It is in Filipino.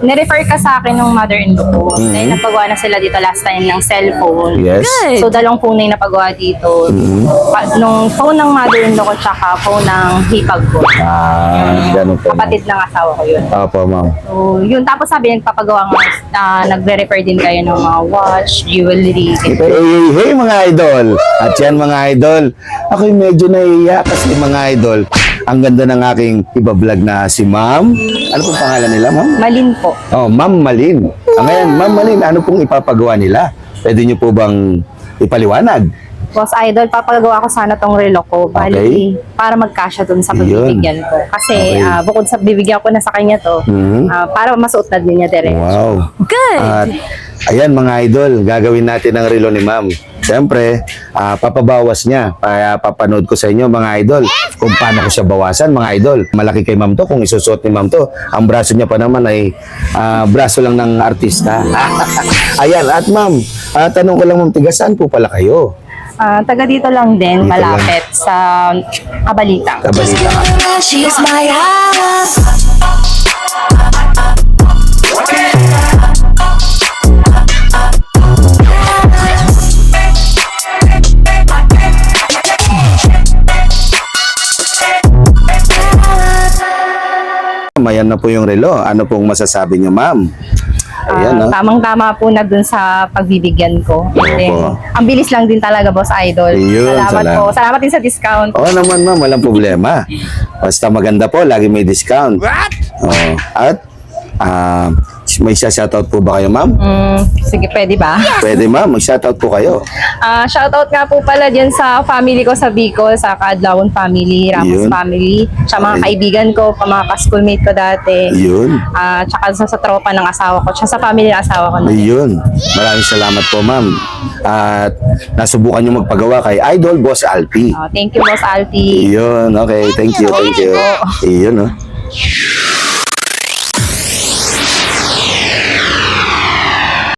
nirefer ka sa akin ng mother-in-law ko. Dahil napagawa na sila dito last time ng cellphone. Yes. So, dalawang phone na yung napagawa dito. Nung phone ng mother-in-law ko, tsaka phone ng hipag ko. Ganun po. Kapatid ng asawa ko yun. Opo, ma'am. So, yun. Tapos sabi, nagpapagawa nga, nagre-refer din kayo ng mga watch, jewelry. Hey, mga idol! At yan mga idol, ako'y medyo nahiya kasi mga idol, ang ganda ng aking iba-vlog na si Ma'am. Ano pong pangalan nila, Ma'am? Malin po. Oh, Ma'am Malin. Ngayon, Ma'am Malin, ano pong ipapagawa nila? Pwede niyo po bang ipaliwanag? Boss Idol, papagawa ko sana tong relo ko. Bali, Okay. para magkasya dun sa pagbibigyan ko. Kasi Okay. bukod sa bibigyan ko na sa kanya to, para masuot na din niya diretso. Wow. Good. At ayan mga idol, gagawin natin ang relo ni Ma'am. Siyempre, papabawas niya. Papanood ko sa inyo mga idol kung paano ko siya bawasan mga idol. Malaki kay Ma'am to, kung isusuot ni Ma'am to. Ang braso niya pa naman ay braso lang ng artista. Ayan, at Ma'am, tanong ko lang Ma'am, tiga saan po pala kayo? Taga dito lang din, Dito lang. malapit sa Kabalita. Kabalita ka. She's my house. Ayan na po yung relo. Ano pong masasabi niyo, Ma'am? Ayan, no? Tamang-tama po na dun sa pagbibigyan ko. Then, ang bilis lang din talaga, Boss Idol. Ayun, Salamat po. Salamat din sa discount. Oo naman, Ma'am. Walang problema. Basta maganda po, lagi may discount. Oo. At, may shoutout po ba kayo, Ma'am? Sige, pwede ba? Pwede, Ma'am. Mag-shoutout po kayo. Shoutout nga po pala dyan sa family ko sa Bicol, sa Kadlawon family, Ramos Yun. family, sa mga Okay. kaibigan ko, mga ka-schoolmate ko dati. Yun. Tsaka sa tropa ng asawa ko, tsaka sa family ng asawa ko. Ayun. Maraming salamat po, Ma'am. At nasubukan niyo magpagawa kay Idol Boss Alpi. Thank you, Boss Alpi. Yun. Okay. Thank you. Thank you. Yun, no?